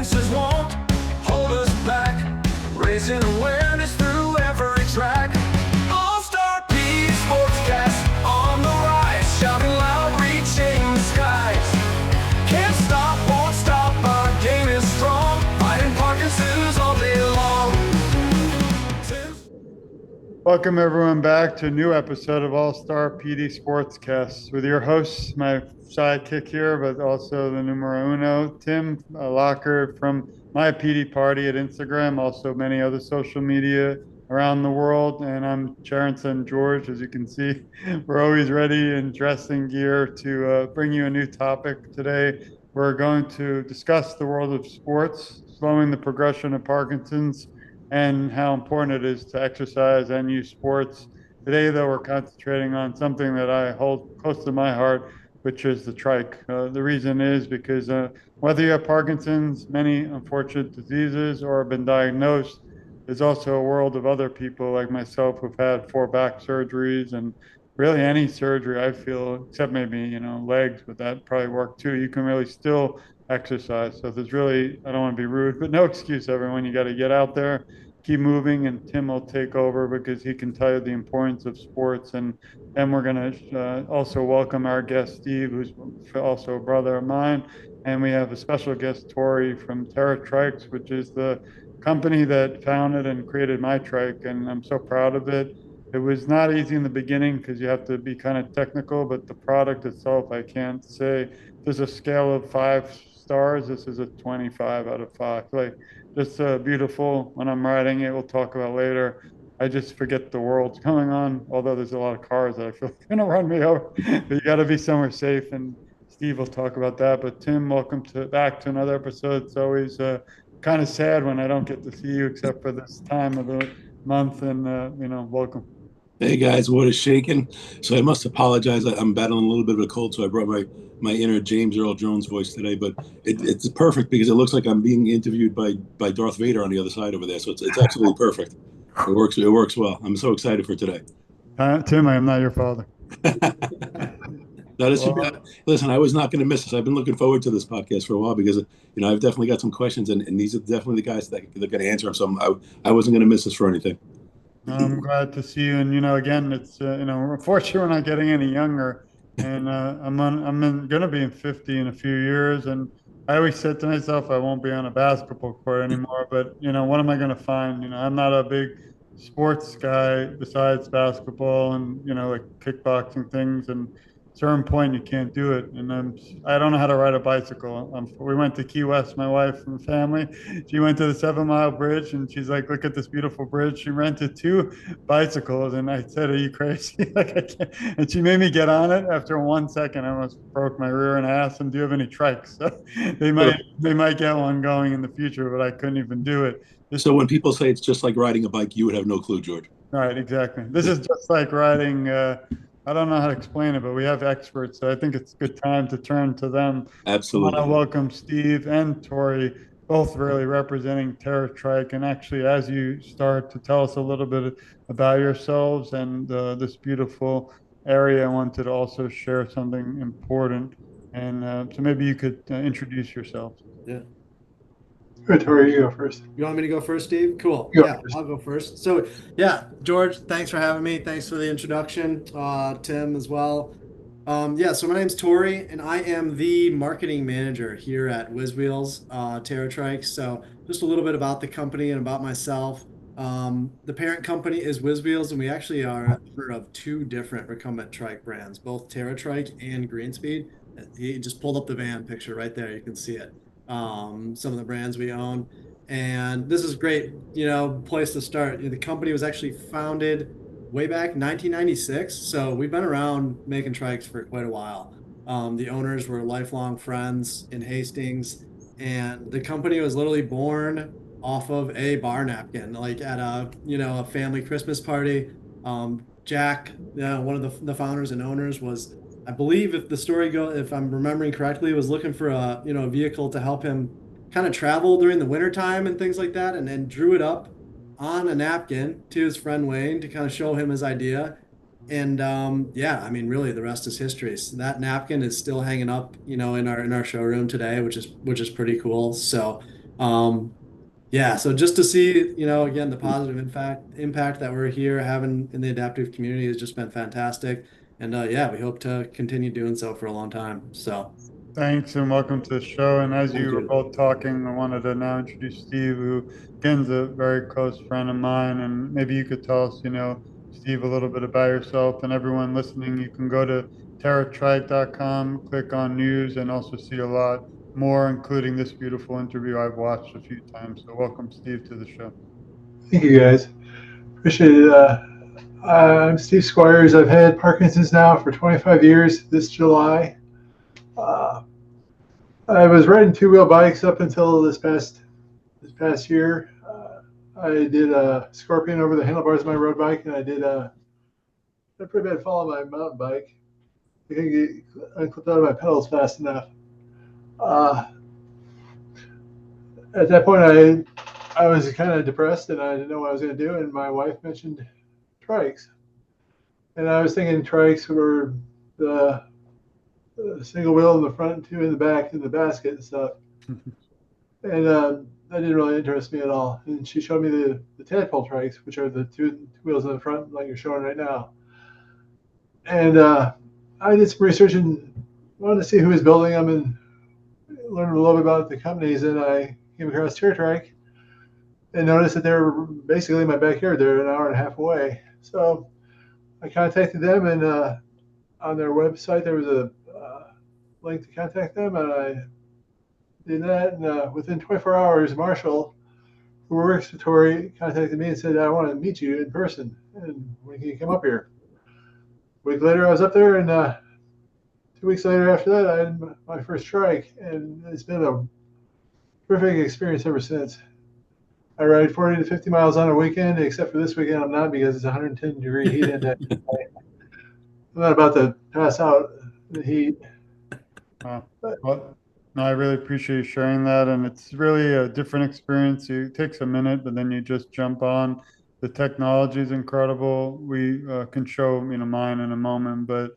fences won't hold us back, raising awareness through every track. All-Star PD Sportscast on the rise, shouting loud, reaching the skies. Can't stop, won't stop, our game is strong, fighting Parkinson's all day long. Welcome everyone back to a new episode of All-Star PD Sportscast with your hosts, my sidekick here, but also the numero uno, Tim Locker from MYPDPARTY at Instagram, also many other social media around the world. And I'm Sharon son George. As you can see, we're always ready and dressed in gear to bring you a new topic today. We're going to discuss the world of sports, slowing the progression of Parkinson's, and how important it is to exercise and use sports. Today, though, we're concentrating on something that I hold close to my heart, which is the trike. The reason is because whether you have Parkinson's, many unfortunate diseases, or have been diagnosed, there's also a world of other people like myself who've had 4 back surgeries, and really any surgery, I feel, except maybe, legs, but that probably work too. You can really still exercise. So there's really, I don't want to be rude, but no excuse, everyone. You got to get out there, keep moving, and Tim will take over because he can tell you the importance of sports. And then we're going to also welcome our guest, Steve, who's also a brother of mine. And we have a special guest, Torey from Terra Trikes, which is the company that founded and created my trike. And I'm so proud of it. It was not easy in the beginning because you have to be kind of technical, but the product itself, I can't say. There's a scale of 5 stars. This is a 25 out of 5. Like, just beautiful. When I'm riding it, we'll talk about later. I just forget the world's going on, although there's a lot of cars that I feel are going to run me over. But you got to be somewhere safe, and Steve will talk about that. But Tim, welcome back to another episode. It's always kind of sad when I don't get to see you except for this time of the month, and welcome. Hey guys, what is shaking? So I must apologize. I'm battling a little bit of a cold, so I brought my inner James Earl Jones voice today. But it's perfect because it looks like I'm being interviewed by Darth Vader on the other side over there. So it's absolutely perfect. It works well. I'm so excited for today. Tim, I am not your father. Listen, I was not going to miss this. I've been looking forward to this podcast for a while because I've definitely got some questions, and these are definitely the guys that are going to answer them. So I wasn't going to miss this for anything. I'm glad to see you. And, again, it's, unfortunately, we're not getting any younger. And I'm going to be in 50 in a few years. And I always said to myself, I won't be on a basketball court anymore. But, what am I going to find? I'm not a big sports guy besides basketball and, like kickboxing things. And at a certain point, you can't do it. And I don't know how to ride a bicycle. We went to Key West, my wife and family. She went to the 7 Mile Bridge, and she's like, look at this beautiful bridge. She rented 2 bicycles, and I said, are you crazy? Like, I can't. And she made me get on it. After 1 second, I almost broke my rear and asked them, do you have any trikes? So they might get one going in the future, but I couldn't even do it. So when people say it's just like riding a bike, you would have no clue, George. Right, exactly. This is just like riding I don't know how to explain it, but we have experts, so I think it's a good time to turn to them. Absolutely. I want to welcome Steve and Torey, both really representing Terra Trike. And actually, as you start to tell us a little bit about yourselves and this beautiful area, I wanted to also share something important. And so maybe you could introduce yourselves. Yeah. Good, Torey, you go first. You want me to go first, Steve? Cool. First. I'll go first. So, yeah, George, thanks for having me. Thanks for the introduction. Tim as well. So my name's Torey, and I am the marketing manager here at WizWheels, Terra Trike. So just a little bit about the company and about myself. The parent company is WizWheels, and we actually are of 2 different recumbent trike brands, both Terra Trike and Greenspeed. He just pulled up the van picture right there. You can see it. Some of the brands we own, and this is great, place to start. The company was actually founded way back 1996, so we've been around making trikes for quite a while. The owners were lifelong friends in Hastings, and the company was literally born off of a bar napkin, like at a family Christmas party. Jack, one of the founders and owners, was, I believe, if I'm remembering correctly, was looking for a vehicle to help him kind of travel during the wintertime and things like that, and then drew it up on a napkin to his friend Wayne to kind of show him his idea. And really the rest is history. So that napkin is still hanging up, in our showroom today, which is pretty cool. So Yeah, so just to see, again, the positive impact that we're here having in the adaptive community has just been fantastic. And yeah, we hope to continue doing so for a long time. So Thanks and welcome to the show. And as thank you were you. both talking, I wanted to now introduce Steve, who again is a very close friend of mine. And maybe you could tell us, Steve, a little bit about yourself. And everyone listening, you can go to terratrike.com, click on news, and also see a lot more, including this beautiful interview I've watched a few times. So welcome, Steve, to the show. Thank you, guys. Appreciate it. I'm Steve Squires. I've had Parkinson's now for 25 years this July. Uh, I was riding two-wheel bikes up until this past year. I did a scorpion over the handlebars of my road bike, and I did a pretty bad fall on my mountain bike. I couldn't get unclipped out of my pedals fast enough. Uh, at that point, I was kind of depressed, and I didn't know what I was going to do. And my wife mentioned trikes, and I was thinking trikes were the single wheel in the front and two in the back in the basket and stuff. And that didn't really interest me at all. And she showed me the tadpole trikes, which are the two wheels in the front, like you're showing right now. And I did some research and wanted to see who was building them and learn a little bit about the companies. And I came across Terra Trike and noticed that they were basically in my backyard. They're an hour and a half away. So I contacted them, and on their website there was a link to contact them, and I did that. And within 24 hours, Marshall, who works for Torey, contacted me and said, "I want to meet you in person, and when can you come up here?" A week later, I was up there, and 2 weeks later after that, I had my first trike, and it's been a perfect experience ever since. I ride 40 to 50 miles on a weekend, except for this weekend I'm not, because it's 110-degree heat index. I'm not about to pass out in the heat. Well, no, I really appreciate you sharing that. And it's really a different experience. It takes a minute, but then you just jump on. The technology is incredible. We can show, mine in a moment, but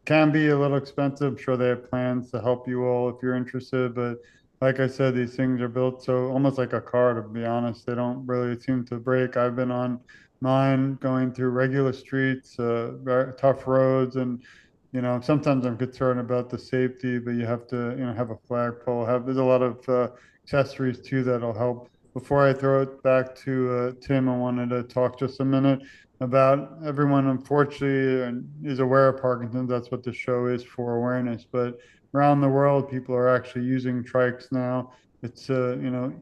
can be a little expensive. I'm sure they have plans to help you all if you're interested. But like I said, these things are built so almost like a car, to be honest. They don't really seem to break. I've been on mine going through regular streets, very tough roads, and sometimes I'm concerned about the safety, but you have to, have a flagpole. There's a lot of accessories too that'll help. Before I throw it back to Tim, I wanted to talk just a minute about everyone, unfortunately, is aware of Parkinson's. That's what the show is for, awareness. But around the world, people are actually using trikes now. It's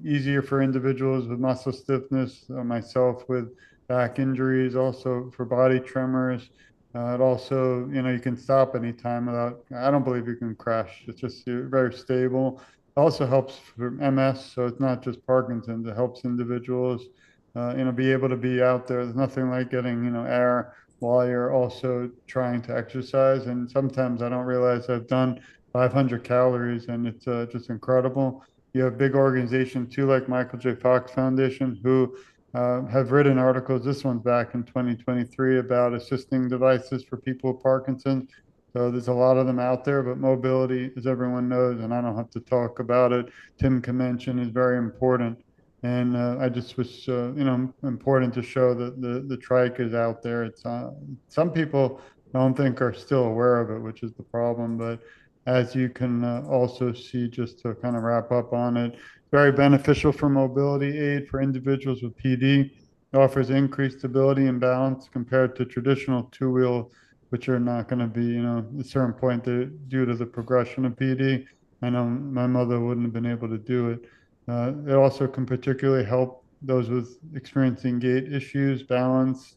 easier for individuals with muscle stiffness, myself with back injuries, also for body tremors. It also, you can stop anytime without, I don't believe you can crash. It's just very stable. It also helps for MS, so it's not just Parkinson's. It helps individuals, be able to be out there. There's nothing like getting, air while you're also trying to exercise. And sometimes I don't realize I've done 500 calories, and it's just incredible. You have big organizations too, like Michael J. Fox Foundation, who have written articles. This one's back in 2023 about assisting devices for people with Parkinson's. So there's a lot of them out there, but mobility, as everyone knows, and I don't have to talk about it, Tim can mention, is very important. And I just was, important to show that the trike is out there. It's some people don't think are still aware of it, which is the problem. But as you can also see, just to kind of wrap up on it, very beneficial for mobility aid for individuals with PD. It offers increased stability and balance compared to traditional two-wheel, which are not going to be, at a certain point due to the progression of PD. I know my mother wouldn't have been able to do it. It also can particularly help those with experiencing gait issues, balance,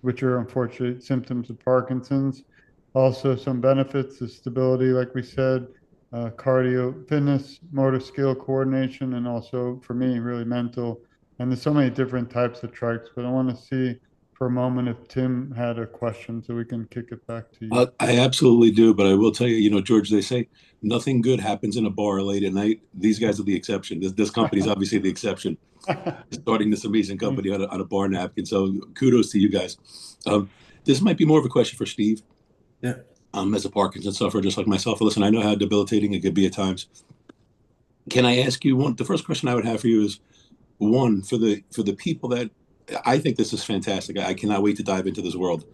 which are unfortunate symptoms of Parkinson's. Also, some benefits is stability, like we said, cardio, fitness, motor skill coordination, and also for me, really mental. And there's so many different types of trikes, but I want to see for a moment if Tim had a question so we can kick it back to you. I absolutely do, but I will tell you, George, they say nothing good happens in a bar late at night. These guys are the exception. This company's obviously the exception, starting this amazing company on a bar napkin. So kudos to you guys. This might be more of a question for Steve. Yeah. As a Parkinson sufferer, just like myself. Listen, I know how debilitating it could be at times. Can I ask you one? The first question I would have for you is one for the people that I think this is fantastic. I cannot wait to dive into this world.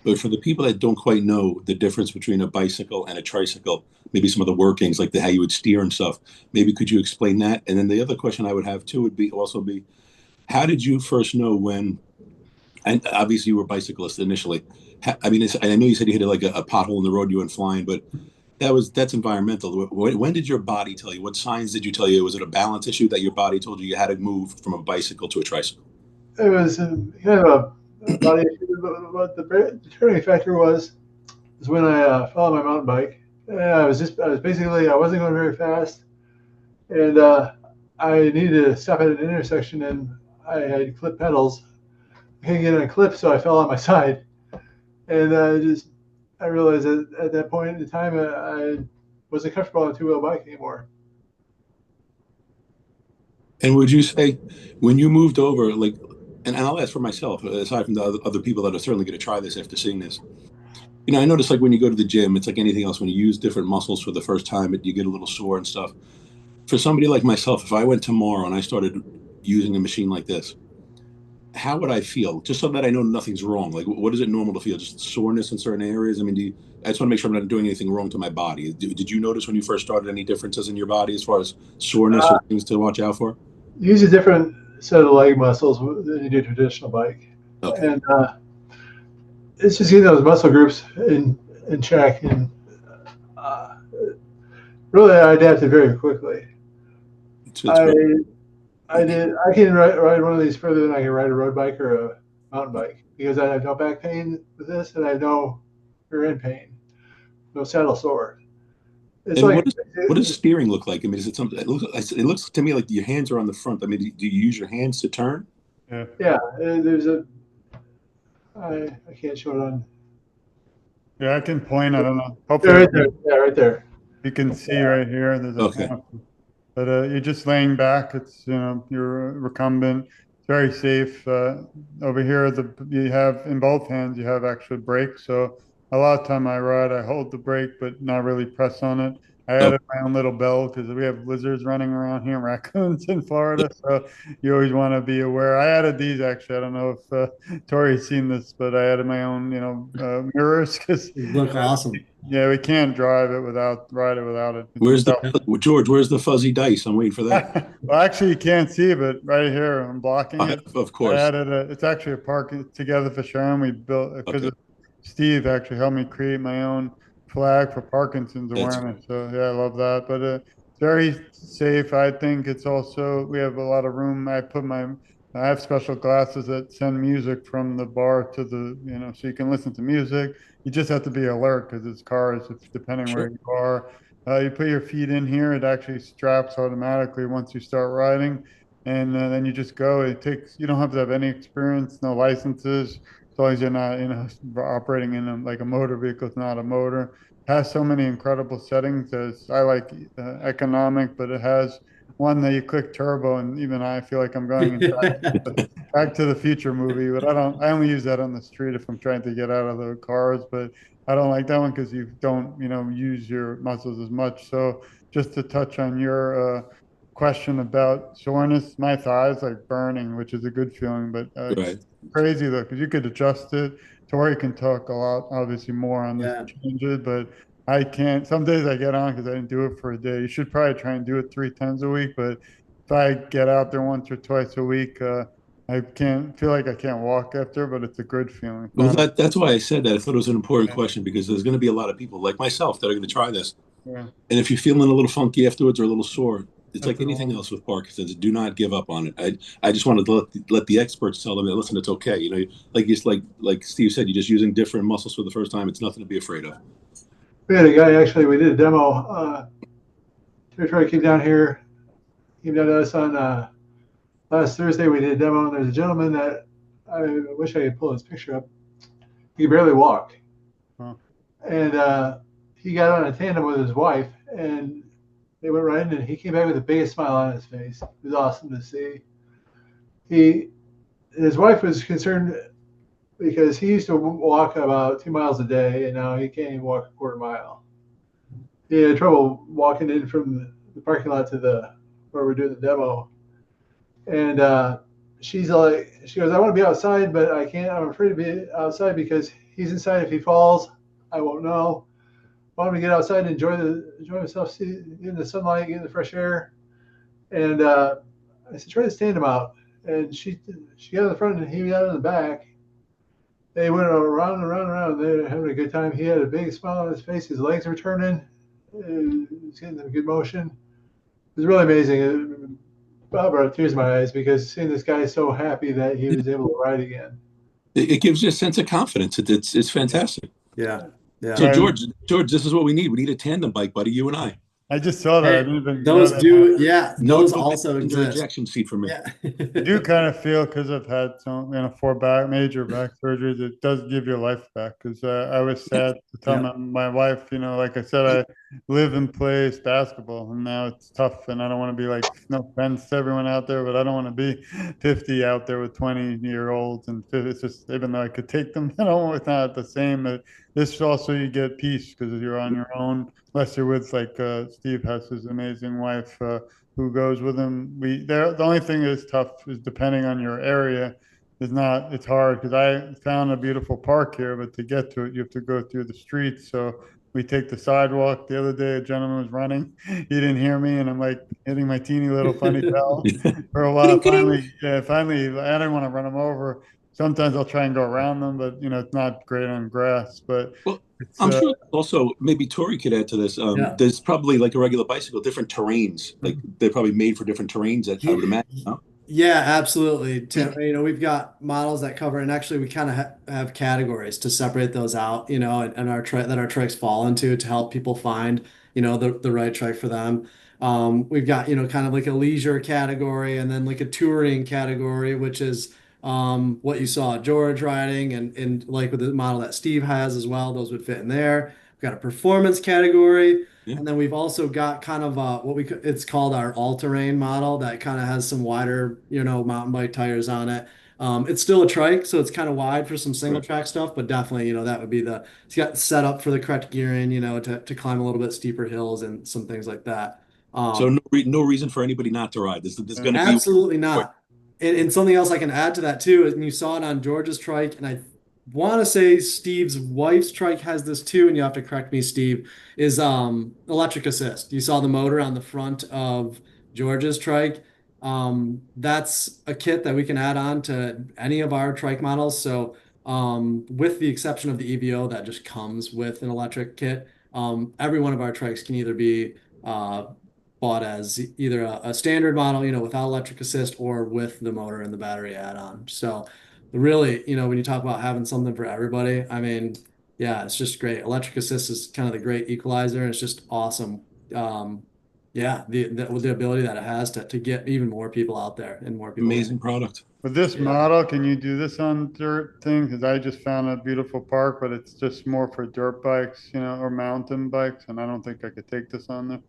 But for the people that don't quite know the difference between a bicycle and a tricycle, maybe some of the workings, like how you would steer and stuff, maybe could you explain that? And then the other question I would have too would be also be, how did you first know when? And obviously you were a bicyclist initially. I mean, I know you said you hit like a pothole in the road, you went flying, but that's environmental. When did your body tell you? What signs did you tell you? Was it a balance issue that your body told you had to move from a bicycle to a tricycle? It was kind of a body issue, but the determining factor was when I fell on my mountain bike. And I was basically, I wasn't going very fast, and I needed to stop at an intersection, and I had clip pedals. I couldn't get on a clip, so I fell on my side, and I realized that at that point in time, I wasn't comfortable on a two-wheel bike anymore. And would you say when you moved over, like, and I'll ask for myself, aside from the other people that are certainly going to try this after seeing this, I notice like when you go to the gym, it's like anything else. When you use different muscles for the first time, you get a little sore and stuff. For somebody like myself, if I went tomorrow and I started using a machine like this, how would I feel? Just so that I know nothing's wrong. Like, what is it normal to feel? Just soreness in certain areas? I mean, I just want to make sure I'm not doing anything wrong to my body. Did you notice when you first started any differences in your body as far as soreness or things to watch out for? Use a different set of leg muscles than you do traditional bike, Okay. and it's just getting those muscle groups in check, and uh, really I adapted very quickly. It's I great. I can ride one of these further than I can ride a road bike or a mountain bike because I have no back pain with this, and I have no rear end pain, no saddle sore. It's And like what does steering look like? I mean, is it something? It looks to me like your hands are on the front. I mean, do you use your hands to turn? Yeah. yeah, there's a I can't show it on. Yeah, I can point. I don't know. Yeah, Hopefully right there. Yeah, right there. you can see right here. There's a Okay. point. But you're just laying back. It's you're recumbent. It's very safe. Over here, you have in both hands you have actually brakes. So a lot of time I ride, I hold the brake, but not really press on it. I Oh, added my own little bell because we have lizards running around here, raccoons in Florida. So you always want to be aware. I added these actually. I don't know if Tori's seen this, but I added my own, mirrors because Look awesome. yeah, we can't ride it without it. where's George? Where's the fuzzy dice? I'm waiting for that. Well, actually, you can't see, but right here, I'm blocking it. Of I course. added it's actually a park together for Sharon. We built because Okay. Steve actually helped me create my own flag for Parkinson's That's awareness. So yeah, I love that. But it's very safe. I think it's also we have a lot of room. I have special glasses that send music from the bar to so you can listen to music. You just have to be alert because it's cars, depending where sure. you are. You put your feet in here, it actually straps automatically once you start riding, and then you just go. You don't have to have any experience, no licenses, as long as you're not, operating in like a motor vehicle. It's not a motor. It has so many incredible settings. I like economic, but it has one that you click turbo, and even I feel like I'm going in Back to the Future movie, but I only use that on the street if I'm trying to get out of the cars, but I don't like that one because you don't, use your muscles as much. So just to touch on your question about soreness, my thighs like burning, which is a good feeling, but it's Right. crazy though because you could adjust it. Tori can talk a lot, obviously more on this Yeah. changes, but I can't. Some days I get on because I didn't do it for a day. You should probably try and do it 3 times a week, but if I get out there once or twice a week, I can't feel like I can't walk after, but it's a good feeling. It's Well, not a, that's why I said that. I thought it was an important yeah, question because there's going to be a lot of people like myself that are going to try this. yeah, And if you're feeling a little funky afterwards or a little sore, it's that's like the anything one. else with Parkinson's. Do not give up on it. I just wanted to let the experts tell them that listen, it's okay. Like Steve said, you're just using different muscles for the first time. It's nothing to be afraid of. We had a guy actually. We did a demo. Terra Trike came down to us on last Thursday. We did a demo, and there's a gentleman that I wish I could pull his picture up. He could barely walk, Huh. and he got on a tandem with his wife, and they went right in, and he came back with the biggest smile on his face. It was awesome to see. His wife was concerned because he used to walk about 2 miles a day, and now he can't even walk a quarter mile. He had trouble walking in from the parking lot to the where we're doing the demo, and she's like, she goes, I want to be outside, but I can't. I'm afraid to be outside because he's inside. If he falls, I won't know. I want him to get outside and enjoy himself, see in the sunlight, get in the fresh air. And I said, try to stand him out. And she got in the front and he got in the back. They went around and around and around. They were having a good time. He had a big smile on his face. His legs were turning. He was getting a good motion. It was really amazing. It brought tears in my eyes because seeing this guy so happy that he was able to ride again. It gives you a sense of confidence. It's fantastic. Yeah. Yeah. So George, this is what we need. We need a tandem bike, buddy. You and I. I just saw that. I Hey, didn't even those know that. do, yeah, those No also passenger exist. ejection seat for me. Yeah. I do kind of feel, because I've had some, 4 major back surgeries, it does give your life back. Because I was sad to tell my wife, like I said, I live and play basketball, and now it's tough, and I don't want to be like, no offense to everyone out there, but I don't want to be 50 out there with 20-year-olds, and it's just, even though I could take them, it's not the same. This also, you get peace because you're on your own, unless you're with like Steve has his amazing wife who goes with him. The only thing that's tough is depending on your area. It's hard because I found a beautiful park here, but to get to it, you have to go through the streets. So we take the sidewalk. The other day, a gentleman was running. He didn't hear me, and I'm like hitting my teeny little funny bell for a while. Finally, I didn't want to run him over. Sometimes I'll try and go around them, but it's not great on grass. But well, I'm sure also maybe Torey could add to this. There's probably like a regular bicycle, different terrains. Like they're probably made for different terrains. I would imagine. Huh? Yeah, absolutely. Tim, we've got models that cover, and actually we kind of have categories to separate those out, and our that our trikes fall into to help people find, the right trike for them. We've got, kind of like a leisure category and then like a touring category, which is what you saw George riding and like with the model that Steve has as well, those would fit in there. We've got a performance category. And then we've also got kind of it's called our all-terrain model that kind of has some wider, mountain bike tires on it. It's still a trike, so it's kind of wide for some single track stuff, but definitely, that would be it's got set up for the correct gearing, to climb a little bit steeper hills and some things like that. So no reason for anybody not to ride. This going to be absolutely not. And something else I can add to that too, and you saw it on George's trike, and I want to say Steve's wife's trike has this too, and you have to correct me, Steve, is electric assist. You saw the motor on the front of George's trike. That's a kit that we can add on to any of our trike models. So with the exception of the EVO that just comes with an electric kit, every one of our trikes can either be bought as either a standard model, without electric assist or with the motor and the battery add-on. So really, when you talk about having something for everybody, I mean, yeah, it's just great. Electric assist is kind of the great equalizer, and it's just awesome. Yeah, the ability that it has to get even more people out there and more people. Amazing product. With this model, can you do this on dirt thing? Because I just found a beautiful park, but it's just more for dirt bikes, or mountain bikes, and I don't think I could take this on there.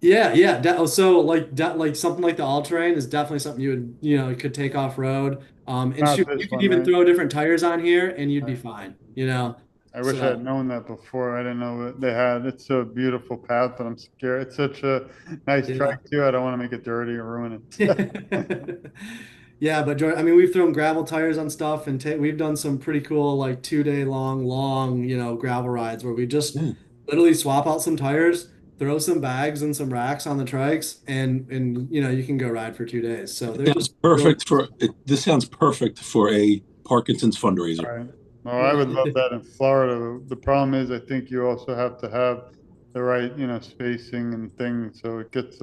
Yeah. So like something like the all-terrain is definitely something you would, could take off road. And shoot, you could even throw different tires on here and you'd be fine, I wish I had known that before. I didn't know what they had. It's a beautiful path, but I'm scared. It's such a nice track too. I don't want to make it dirty or ruin it. Yeah, but George, I mean, we've thrown gravel tires on stuff, and we've done some pretty cool, like 2-day long, gravel rides where we just literally swap out some tires, throw some bags and some racks on the trikes, and you can go ride for 2 days. So they're just perfect this sounds perfect for a Parkinson's fundraiser. All right. Well, I would love that in Florida. The problem is, I think you also have to have the right, spacing and things. So it gets,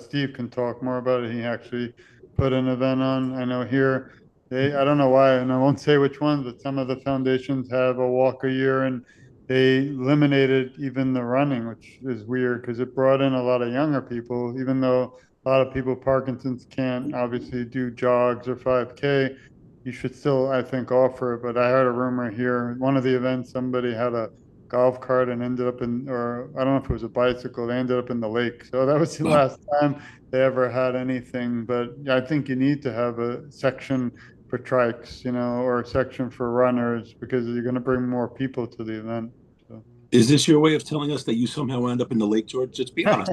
Steve can talk more about it. He actually put an event on. I know here, I don't know why, and I won't say which ones, but some of the foundations have a walk a year, and they eliminated even the running, which is weird because it brought in a lot of younger people, even though a lot of people with Parkinson's can't obviously do jogs or 5K. You should still, I think, offer it. But I heard a rumor here, one of the events, somebody had a golf cart and ended up or I don't know if it was a bicycle, they ended up in the lake. So that was the last time they ever had anything. But I think you need to have a section for trikes, or a section for runners, because you're going to bring more people to the event. So. Is this your way of telling us that you somehow wound up in the lake, George? Just be honest.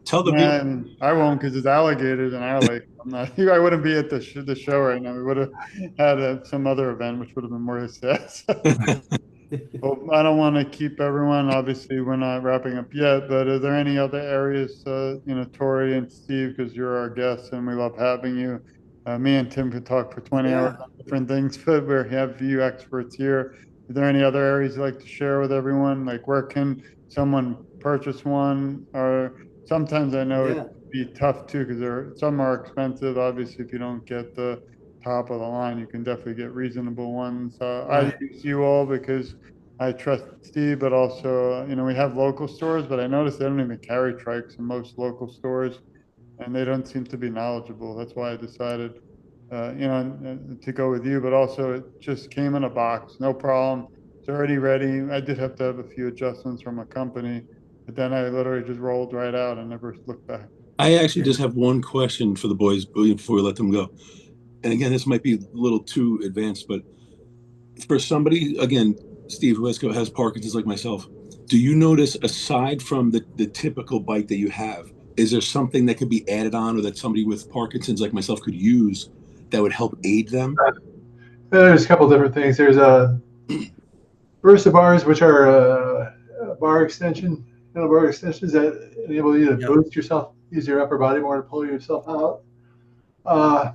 Tell the people. And I won't because it's alligators in our lake. I'm not. I wouldn't be at the show right now. We would have had some other event, which would have been more success. Well, I don't want to keep everyone. Obviously, we're not wrapping up yet. But are there any other areas, Torey and Steve, because you're our guests and we love having you. Me and Tim could talk for 20 hours Yeah. on different things, but we have you experts here. Are there any other areas you'd like to share with everyone? Like where can someone purchase one? Or sometimes I know it Yeah. can be tough too because some are expensive. Obviously, if you don't get the top of the line, you can definitely get reasonable ones. I Right. use you all because I trust Steve, but also, we have local stores, but I noticed they don't even carry trikes in most local stores, and they don't seem to be knowledgeable. That's why I decided, to go with you. But also, it just came in a box, no problem. It's already ready. I did have to have a few adjustments from a company, but then I literally just rolled right out and never looked back. I actually Yeah. just have one question for the boys before we let them go. And again, this might be a little too advanced, but for somebody, again, Steve, who has Parkinson's like myself, do you notice, aside from the typical bike that you have, is there something that could be added on or that somebody with Parkinson's like myself could use that would help aid them? There's a couple different things. There's a Versa bars, which are bar extension, bar extensions that enable you to Yep. boost yourself, use your upper body more to pull yourself out. Uh,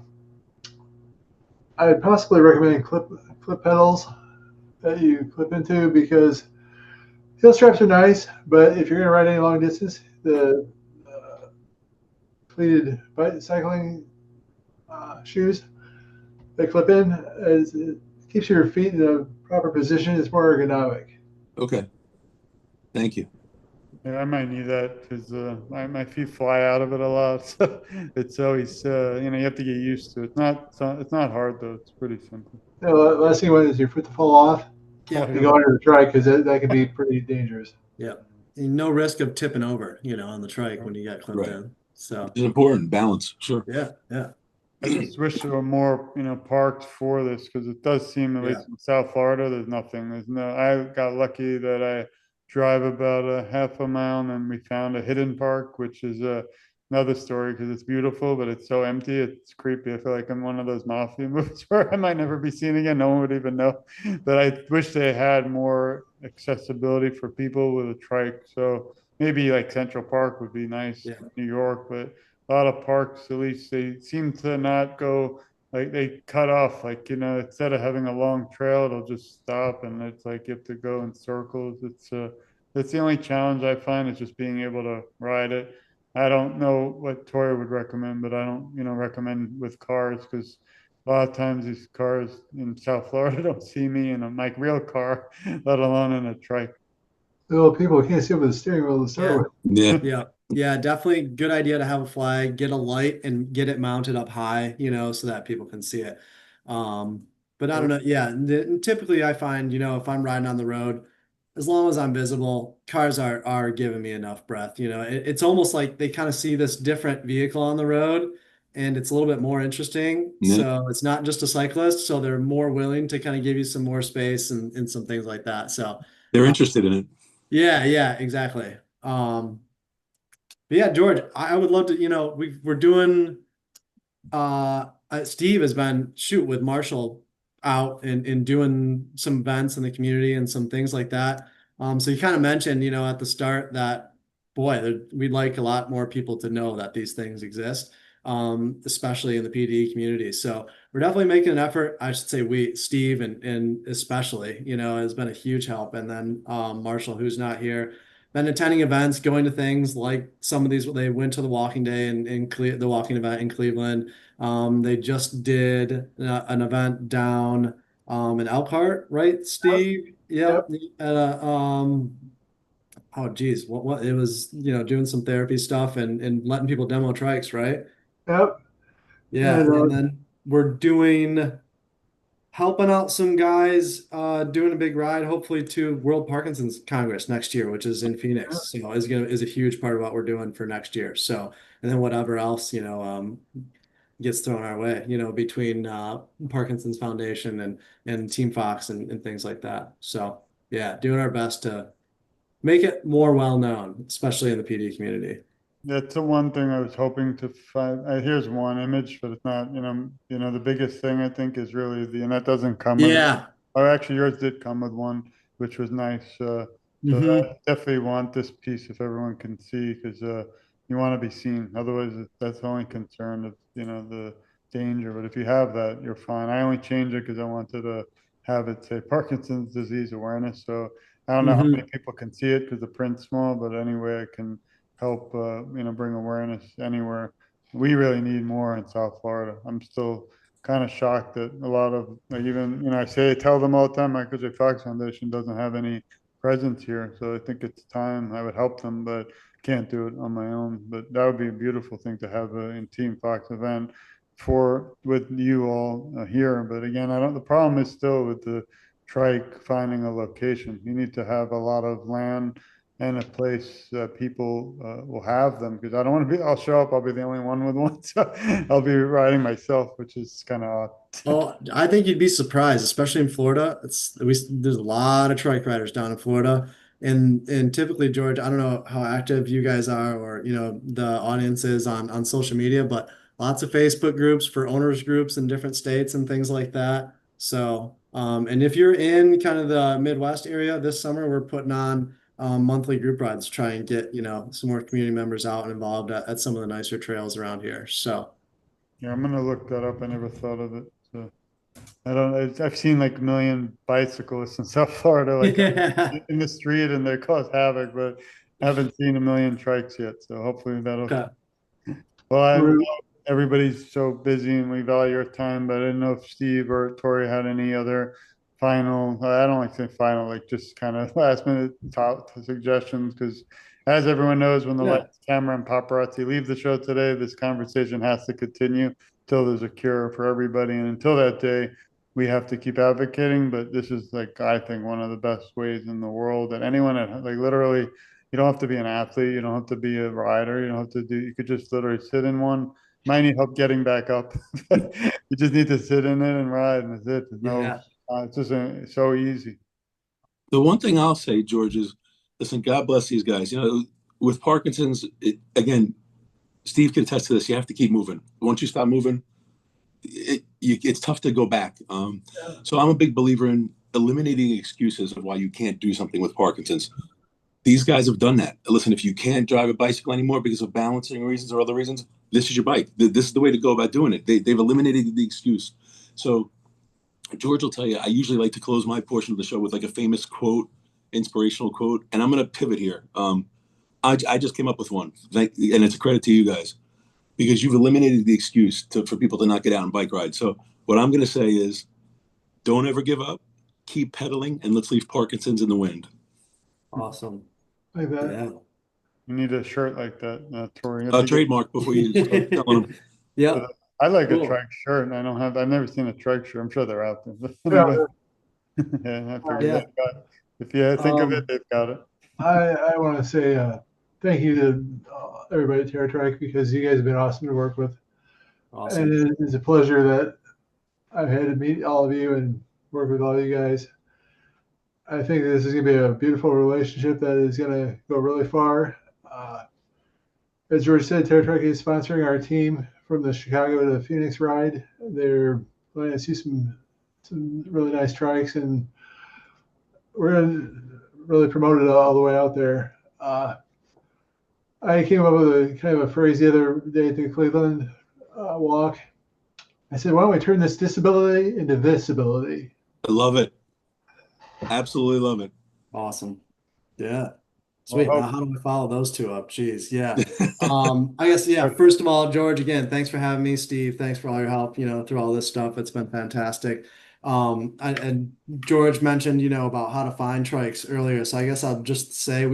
I would possibly recommend clip pedals that you clip into because heel straps are nice, but if you're going to ride any long distance, the pleated cycling shoes that clip in it keeps your feet in a proper position. It's more ergonomic. Okay. Thank you. Yeah, I might need that because my feet fly out of it a lot. So it's always, you have to get used to it. It's not hard though. It's pretty simple. The last thing you want is your foot to fall off. Yeah. You go under the trike because that can be pretty dangerous. Yeah. No risk of tipping over, on the trike when you get clipped Right. in. So It's important. Balance. Sure. yeah. Yeah. I just wish there were more, parks for this because it does seem, at Yeah. least in South Florida, there's nothing. I got lucky that I drive about a half a mile and then we found a hidden park, which is another story because it's beautiful, but it's so empty. It's creepy. I feel like I'm one of those mafia movies where I might never be seen again. No one would even know. But I wish they had more accessibility for people with a trike. So maybe like Central Park would be nice Yeah. in New York, but a lot of parks, at least they seem to not go like they cut off, like, instead of having a long trail, it'll just stop and it's like you have to go in circles. That's the only challenge I find is just being able to ride it. I don't know what Tori would recommend, but I don't, recommend with cars because a lot of times these cars in South Florida don't see me in a like real car, let alone in a trike. Little people can't see over the steering wheel to start Yeah. with. Yeah. Yeah. Yeah. Definitely good idea to have a flag, get a light and get it mounted up high, so that people can see it. But I don't know. Yeah. Typically I find, if I'm riding on the road, as long as I'm visible, cars are giving me enough breath. It's almost like they kind of see this different vehicle on the road and it's a little bit more interesting. Yeah. So it's not just a cyclist. So they're more willing to kind of give you some more space and some things like that. So They're interested in it. yeah, exactly. But yeah, George, I would love to, we're doing Steve has been with Marshall out and doing some events in the community and some things like that. So you kind of mentioned, at the start that boy, we'd like a lot more people to know that these things exist, especially in the PD community. So we're definitely making an effort. I should say Steve and especially, has been a huge help. And then Marshall, who's not here, been attending events, going to things like some of these. They went to the walking day the walking event in Cleveland. They just did an event down in Elkhart, right, Steve? Yep. Yep. At a oh geez, what it was, doing some therapy stuff and letting people demo trikes, right? Yep. Yeah, And and then we're helping out some guys doing a big ride, hopefully to World Parkinson's Congress next year, which is in Phoenix. So is a huge part of what we're doing for next year. So and then whatever else, gets thrown our way, between Parkinson's Foundation and Team Fox and things like that. So yeah, doing our best to make it more well known, especially in the PD community. That's the one thing I was hoping to find. Here's one image, but it's not, the biggest thing I think is really and that doesn't come with, Yeah. oh, actually yours did come with one, which was nice. So Mm-hmm. I definitely want this piece if everyone can see, because you want to be seen. Otherwise, that's the only concern of, the danger. But if you have that, you're fine. I only changed it because I wanted to have it say Parkinson's disease awareness. So I don't know how Mm-hmm. many people can see it because the print's small, but anyway, I can help, bring awareness anywhere. We really need more in South Florida. I'm still kind of shocked that a lot of, like, even, I tell them all the time, Michael J. Fox Foundation doesn't have any presence here. So I think it's time I would help them, but can't do it on my own. But that would be a beautiful thing to have in Team Fox event with you all here. But again, the problem is still with the trike finding a location. You need to have a lot of land and a place people will have them, because I don't want to I'll show up, I'll be the only one with one. So I'll be riding myself, which is kind of odd. Oh, I think you'd be surprised, especially in Florida. There's a lot of trike riders down in Florida. And typically, George, I don't know how active you guys are, or the audience is on social media, but lots of Facebook groups for owners groups in different states and things like that. So, and if you're in kind of the Midwest area this summer, we're putting on monthly group rides to try and get, some more community members out and involved at some of the nicer trails around here. So, Yeah, I'm gonna look that up. I never thought of it. So I don't know. I've seen like a million bicyclists in South Florida, like yeah. in the street, and they cause havoc, but I haven't seen a million trikes yet. So hopefully that'll. Okay. Well, I know We're, everybody's so busy and we value your time, but I didn't know if Steve or Tori had any other final, I don't like saying final, like just kind of last minute top suggestions. Because as everyone knows, when the Yeah. lights, camera, and paparazzi leave the show today, this conversation has to continue till there's a cure for everybody. And until that day, we have to keep advocating. But this is, like, I think, one of the best ways in the world that anyone like, literally, you don't have to be an athlete. You don't have to be a rider. You don't have to you could just literally sit in one. Might need help getting back up. You just need to sit in it and ride, and that's it. There's no, Yeah. it's just so easy. The one thing I'll say, George, is listen, God bless these guys. With Parkinson's, again, Steve can attest to this. You have to keep moving. Once you stop moving, it's tough to go back. So I'm a big believer in eliminating excuses of why you can't do something with Parkinson's. These guys have done that. Listen, if you can't drive a bicycle anymore because of balancing reasons or other reasons, this is your bike. This is the way to go about doing it. They've eliminated the excuse. So George will tell you, I usually like to close my portion of the show with like a famous quote, inspirational quote, and I'm going to pivot here. I just came up with one, and it's a credit to you guys, because you've eliminated the excuse for people to not get out and bike ride. So what I'm going to say is, don't ever give up, keep pedaling, and let's leave Parkinson's in the wind. Awesome. like that. Yeah. You need a shirt like that, Tori. Trademark before you start telling them. Yeah. I like a Cool. trike shirt, and I've never seen a trike shirt. I'm sure they're out there. But Yeah, anyway, yeah, I figured Yeah. if you think of it, Um, they've got it. I want to say thank you to everybody at Terra Trike, because you guys have been awesome to work with. Awesome. And it is a pleasure that I've had to meet all of you and work with all you guys. I think this is going to be a beautiful relationship that is going to go really far. As George said, Terra Trike is sponsoring our team from the Chicago to Phoenix ride. They're going to see some really nice trikes, and we're going to really promote it all the way out there. I came up with a kind of a phrase the other day at the Cleveland walk. I said, why don't we turn this disability into visibility? I love it. Absolutely love it. Awesome. Yeah. Sweet. Well, Now, how do we follow those two up? Jeez. Yeah. I guess, yeah, first of all, George, again, thanks for having me. Steve, thanks for all your help, through all this stuff. It's been fantastic. And George mentioned, about how to find trikes earlier. So I guess I'll just say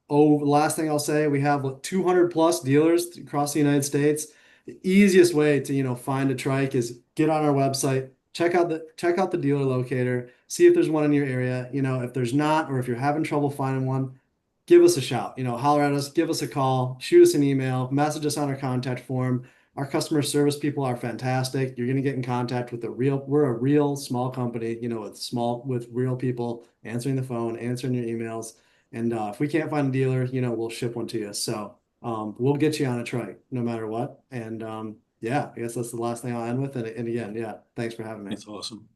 last thing I'll say, we have 200 plus dealers across the United States. The easiest way to, find a trike is get on our website, check out the dealer locator, see if there's one in your area. If there's not, or if you're having trouble finding one, give us a shout, holler at us, give us a call, shoot us an email, message us on our contact form. Our customer service people are fantastic. You're going to get in contact with we're a real small company, with real people answering the phone, answering your emails. And if we can't find a dealer, we'll ship one to you. So we'll get you on a trike no matter what. And yeah, I guess that's the last thing I'll end with. And again, yeah, thanks for having me. That's awesome.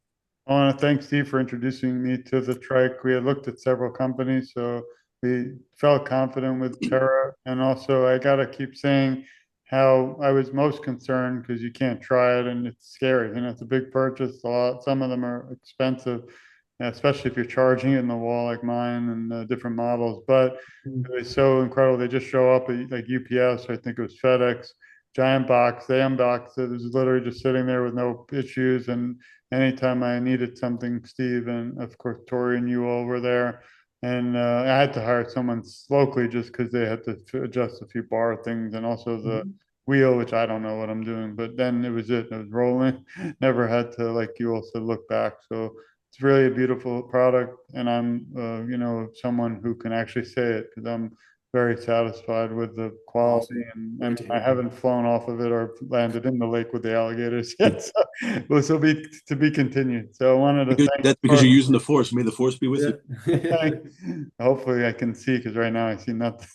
I want to thank Steve for introducing me to the trike. We had looked at several companies, so we felt confident with Terra. And also, I got to keep saying how I was most concerned because you can't try it and it's scary. It's a big purchase. Some of them are expensive, especially if you're charging it in the wall like mine and different models. But it was so incredible. They just show up at like UPS, I think it was FedEx, giant box. They unboxed it. It was literally just sitting there with no issues. And anytime I needed something, Steve and of course Tori and you all were there. And I had to hire someone locally just because they had to adjust a few bar things and also the wheel, which I don't know what I'm doing. But then it was rolling. Never had to, like you all said, look back. So it's really a beautiful product, and I'm someone who can actually say it because I'm very satisfied with the quality, Awesome. and Great to I hear. haven't flown off of it or landed in the lake with the alligators yet. So this will be to be continued. So I wanted to thank. That's because you're using the force. May the force be with you. Yeah. Hopefully I can see because right now I see nothing.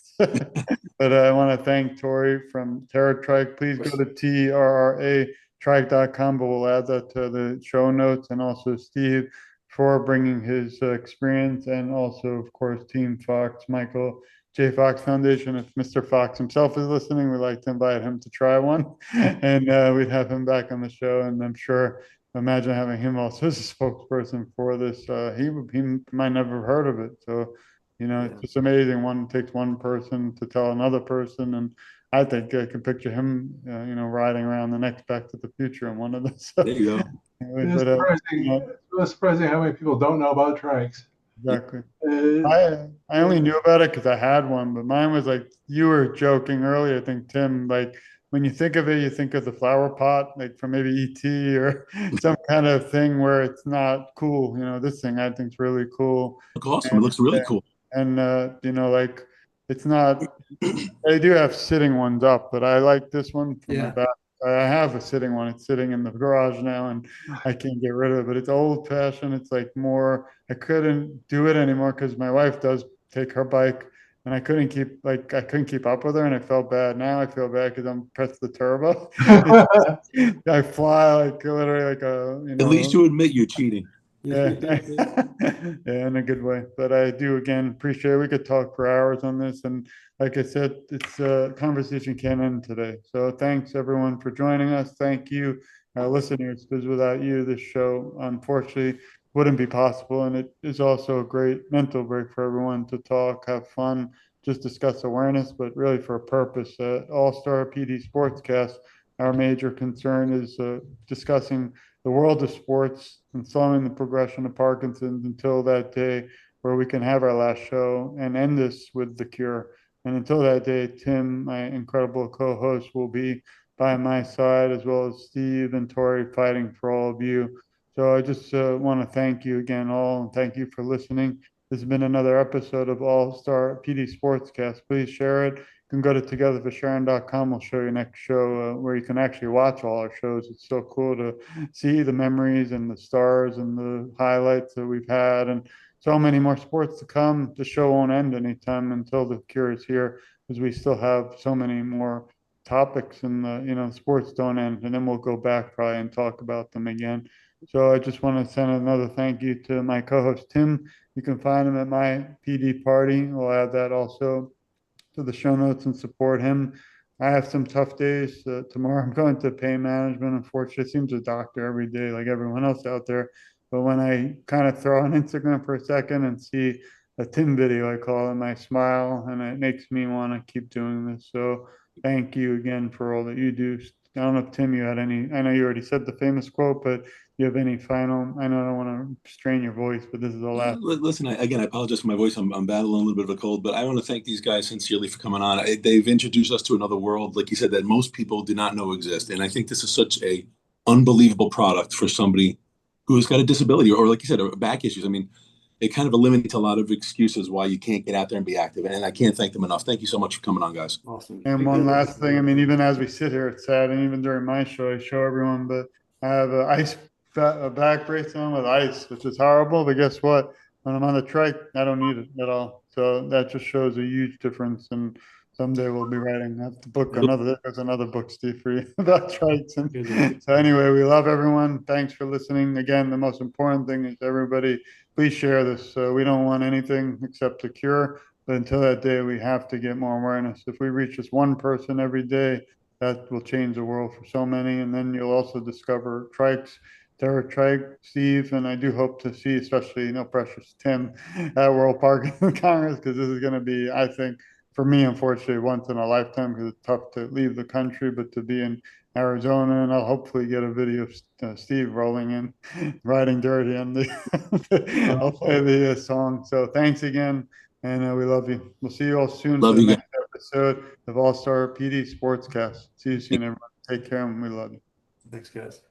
But I want to thank Tori from Terra Trike. Please go to TRRATrike.com, but we'll add that to the show notes, and also Steve for bringing his experience, and also, of course, Team Fox, Michael J. Fox Foundation. If Mr. Fox himself is listening, we'd like to invite him to try one, and we'd have him back on the show. And I'm sure, imagine having him also as a spokesperson for this. He might never have heard of it. So, it's just amazing. One takes one person to tell another person, and I think I can picture him, riding around the next Back to the Future in one of those. There you go. It's surprising how many people don't know about trikes. Exactly. Uh, I only knew about it because I had one, but mine was like you were joking earlier. I think Tim, like when you think of it, you think of the flower pot, like from maybe ET or some kind of thing where it's not cool. This thing I think is really cool. Look awesome. It looks really cool. And like it's not. They do have sitting ones up, but I like this one for my back. I have a sitting one. It's sitting in the garage now, and I can't get rid of it. But it's old fashioned. It's like more. I couldn't do it anymore because my wife does take her bike, and I couldn't keep up with her, and I felt bad. Now I feel bad because I'm pressed the turbo. I fly like literally like a At least you admit you're cheating. Yeah, yeah, in a good way. But I do again appreciate it. We could talk for hours on this, and like I said, it's a conversation can't end today. So thanks everyone for joining us. Thank you, listeners, because without you, this show unfortunately wouldn't be possible. And it is also a great mental break for everyone to talk, have fun, just discuss awareness, but really for a purpose. All Star PD Sportscast. Our major concern is discussing the world of sports and slowing the progression of Parkinson's until that day where we can have our last show and end this with the cure. And until that day, Tim, my incredible co-host, will be by my side, as well as Steve and Tori fighting for all of you. So I just want to thank you again all, and thank you for listening. This has been another episode of All Star PD Sportscast. Please share it. You can go to togetherforsharon.com. We'll show you next show where you can actually watch all our shows. It's so cool to see the memories and the stars and the highlights that we've had, and so many more sports to come. The show won't end anytime until the cure is here, because we still have so many more topics, and the sports don't end. And then we'll go back probably and talk about them again. So I just want to send another thank you to my co-host Tim. You can find him at my PD party. We'll add that also to the show notes and support him. I have some tough days. Tomorrow I'm going to pain management. Unfortunately, it seems a doctor every day, like everyone else out there. But when I kind of throw on Instagram for a second and see a Tim video, I call it, I smile, and it makes me want to keep doing this. So thank you again for all that you do. I don't know if Tim, you had any, I know you already said the famous quote, but you have any final, I know I don't want to strain your voice, but this is the last. Listen, again, I apologize for my voice. I'm battling a little bit of a cold, but I want to thank these guys sincerely for coming on. They've introduced us to another world, like you said, that most people do not know exist. And I think this is such a unbelievable product for somebody who's got a disability or like you said, back issues. I mean, it kind of eliminates a lot of excuses why you can't get out there and be active. And I can't thank them enough. Thank you so much for coming on, guys. Awesome. And one last thing, I mean, even as we sit here, it's sad, and even during my show, I show everyone, but I have a back brace on with ice, which is horrible. But guess what? when I'm on the trike, I don't need it at all. So that just shows a huge difference. And someday we'll be writing the book. There's another book, Steve, for you about trikes. And so anyway, we love everyone. Thanks for listening. Again, the most important thing is everybody, please share this. We don't want anything except a cure. But until that day, we have to get more awareness. If we reach just one person every day, that will change the world for so many. And then you'll also discover Trikes, Terra Trike, Steve, and I do hope to see, especially, no pressure, Tim, at World Parkinson Congress, because this is going to be, I think, for me, unfortunately, once in a lifetime, because it's tough to leave the country, but to be in Arizona, and I'll hopefully get a video of Steve rolling in, riding dirty, and I'll play the song. So thanks again, and we love you. We'll see you all soon Love for the you next episode of All Star PD Sportscast. See you soon, everyone. Take care, and we love you. Thanks, guys.